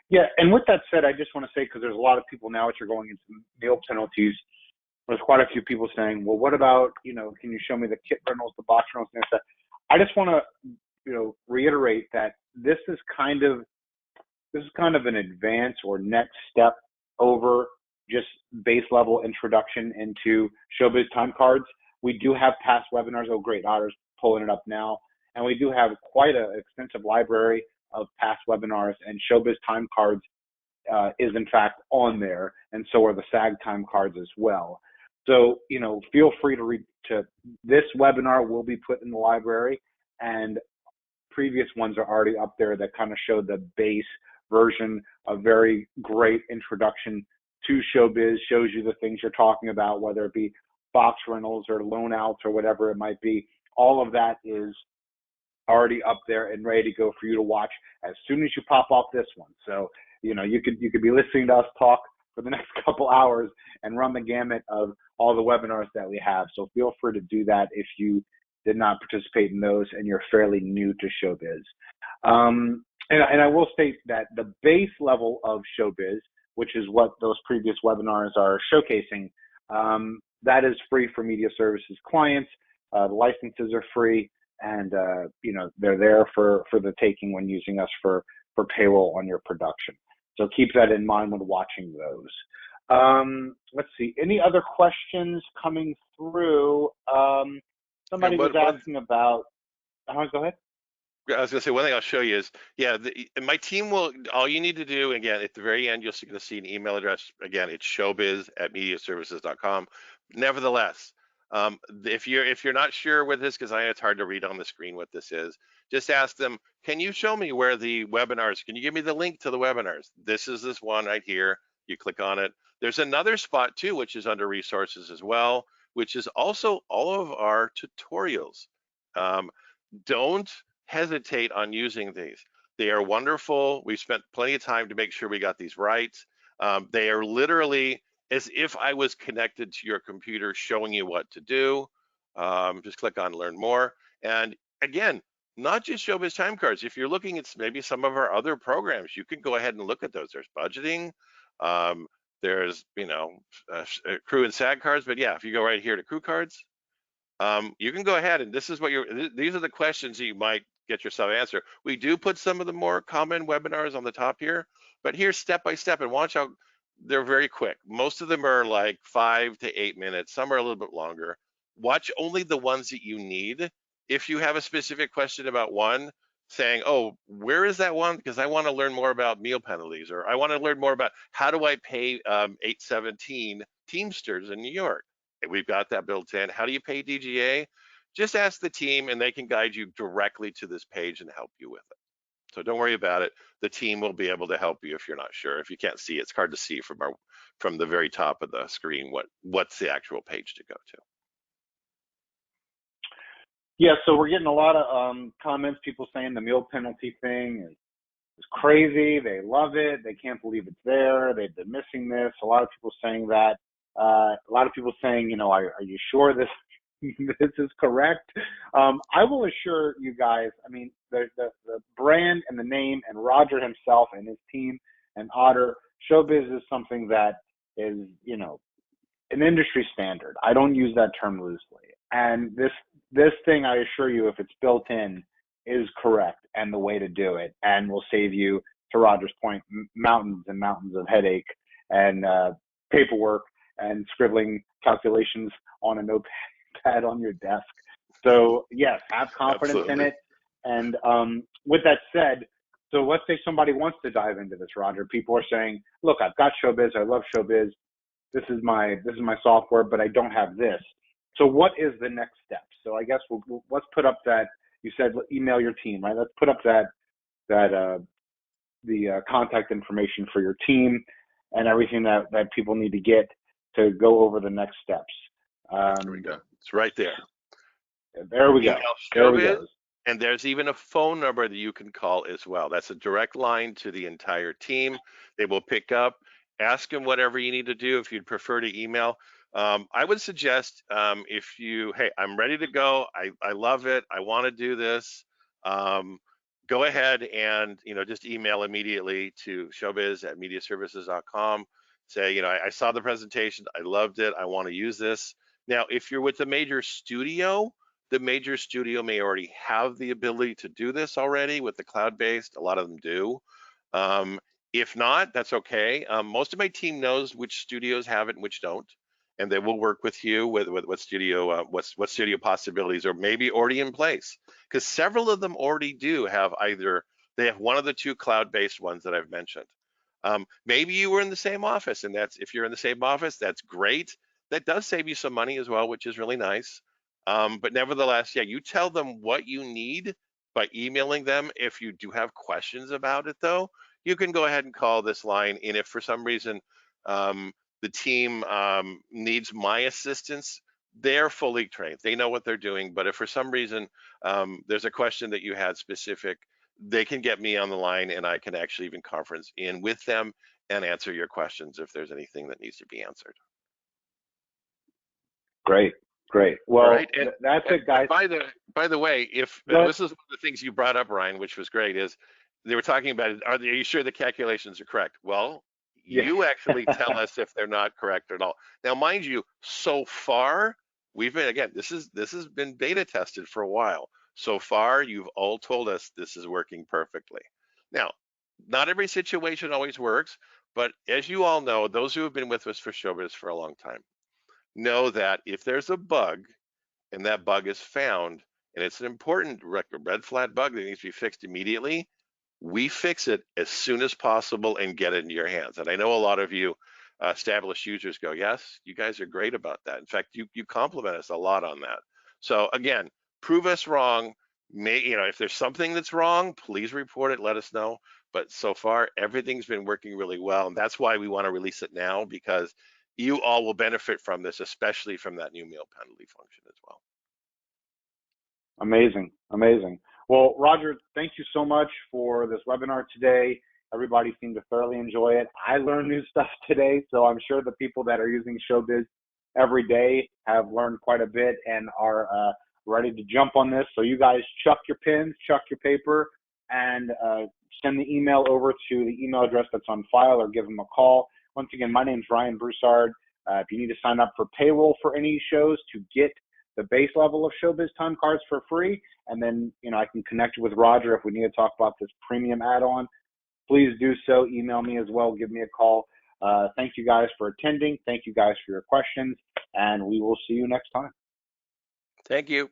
Yeah, and with that said, I just want to say, because there's a lot of people now which are going into meal penalties, there's quite a few people saying, well, what about, can you show me the kit rentals, the box rentals, and stuff? I just want to, reiterate that this is kind of an advance or next step over just base level introduction into Showbiz Timecards. We do have past webinars. Oh, great, Otter's pulling it up now. And we do have quite an extensive library of past webinars, and Showbiz Timecards is in fact on there, and so are the SAG Timecards as well. So, feel free to read to this webinar will be put in the library, and previous ones are already up there that kind of show the base version, a very great introduction to Showbiz, shows you the things you're talking about, whether it be box rentals or loan outs or whatever it might be. All of that is already up there and ready to go for you to watch as soon as you pop off this one. So, you could be listening to us talk for the next couple hours and run the gamut of all the webinars that we have. So feel free to do that if you did not participate in those and you're fairly new to Showbiz. And I will state that the base level of Showbiz, which is what those previous webinars are showcasing, that is free for media services clients. The licenses are free, and they're there for the taking when using us for payroll on your production. So keep that in mind when watching those. Let's see, any other questions coming through? Somebody was asking about, go ahead. I was going to say, one thing I'll show you is, my team will, all you need to do, again, at the very end, you're going to see an email address. Again, it's showbiz@mediaservices.com. Nevertheless, if you're not sure what this, because I know it's hard to read on the screen what this is, just ask them, can you show me where the webinars, can you give me the link to the webinars? This is this one right here. You click on it. There's another spot too, which is under resources as well, which is also all of our tutorials. Don't hesitate on using these. They are wonderful. We spent plenty of time to make sure we got these right. They are literally as if I was connected to your computer showing you what to do. Just click on learn more. And again, not just Showbiz Timecards. If you're looking at maybe some of our other programs, you can go ahead and look at those. There's budgeting. There's, crew and SAG cards. But yeah, if you go right here to crew cards, you can go ahead and this is what these are the questions that you might get yourself answer. We do put some of the more common webinars on the top here, but here's step by step, and watch out, they're very quick. Most of them are like 5 to 8 minutes. Some are a little bit longer. Watch only the ones that you need. If you have a specific question about one, saying, oh, where is that one? Because I want to learn more about meal penalties, or I want to learn more about how do I pay 817 Teamsters in New York. We've got that built in. How do you pay DGA? Just ask the team and they can guide you directly to this page and help you with it. So don't worry about it. The team will be able to help you if you're not sure. If you can't see, it's hard to see from the very top of the screen what's the actual page to go to. Yeah, so we're getting a lot of comments, people saying the meal penalty thing is crazy. They love it. They can't believe it's there. They've been missing this. A lot of people saying that. A lot of people saying, are you sure this this is correct? I will assure you guys. I mean, the brand and the name and Roger himself and his team and Otter Showbiz is something that is an industry standard. I don't use that term loosely. And this thing, I assure you, if it's built in, is correct and the way to do it, and will save you, to Roger's point, mountains and mountains of headache and paperwork and scribbling calculations on a notepad on your desk. So yes, have confidence in Absolutely. it. And with that said, so let's say somebody wants to dive into this, Roger. People are saying, "Look, I've got Showbiz. I love Showbiz. This is my software, but I don't have this." So what is the next step? So I guess let's put up that you said email your team, right? Let's put up the contact information for your team and everything that people need to get to go over the next steps. There we go. It's right there. There we go. Email There we Showbiz, go. and there's even a phone number that you can call as well. That's a direct line to the entire team. They will pick up, ask them whatever you need to do. If you'd prefer to email, I would suggest hey, I'm ready to go. I love it. I want to do this. Go ahead and just email immediately to showbiz@mediaservices.com. Say, I saw the presentation. I loved it. I want to use this. Now, if you're with a major studio, the major studio may already have the ability to do this already with the cloud-based. A lot of them do. If not, that's okay. Most of my team knows which studios have it and which don't, and they will work with you with what studio, what studio possibilities are maybe already in place. Because several of them already do have they have one of the two cloud-based ones that I've mentioned. Maybe you were in the same office, and if you're in the same office, that's great. That does save you some money as well, which is really nice. But nevertheless, yeah, you tell them what you need by emailing them. If you do have questions about it, though, you can go ahead and call this line. And if for some reason the team needs my assistance, they're fully trained. They know what they're doing. But if for some reason there's a question that you had specific, they can get me on the line, and I can actually even conference in with them and answer your questions if there's anything that needs to be answered. Great, great. All Well, right, and that's it, and guys. by the way, if Go ahead. this is one of the things you brought up, Ryan, which was great, is they were talking about, are you sure the calculations are correct? Well, Yeah. you actually tell us if they're not correct at all. Now, mind you, so far we've been, again, this has been beta tested for a while. So far, you've all told us this is working perfectly. Now, not every situation always works, but as you all know, those who have been with us for Showbiz for a long time know that if there's a bug and that bug is found, and it's an important red flag bug that needs to be fixed immediately, we fix it as soon as possible and get it into your hands. And I know a lot of you established users go, yes, you guys are great about that. In fact, you compliment us a lot on that. So again, prove us wrong. If there's something that's wrong, please report it, let us know. But so far, everything's been working really well. And that's why we want to release it now, because you all will benefit from this, especially from that new meal penalty function as well. Amazing, amazing. Well, Roger, thank you so much for this webinar today. Everybody seemed to thoroughly enjoy it. I learned new stuff today, so I'm sure the people that are using Showbiz every day have learned quite a bit and are ready to jump on this. So you guys chuck your pens, chuck your paper, and send the email over to the email address that's on file, or give them a call. Once again, my name is Ryan Broussard. If you need to sign up for payroll for any shows to get the base level of Showbiz Timecards for free, and then I can connect you with Roger if we need to talk about this premium add-on. Please do so. Email me as well. Give me a call. Thank you guys for attending. Thank you guys for your questions, and we will see you next time. Thank you.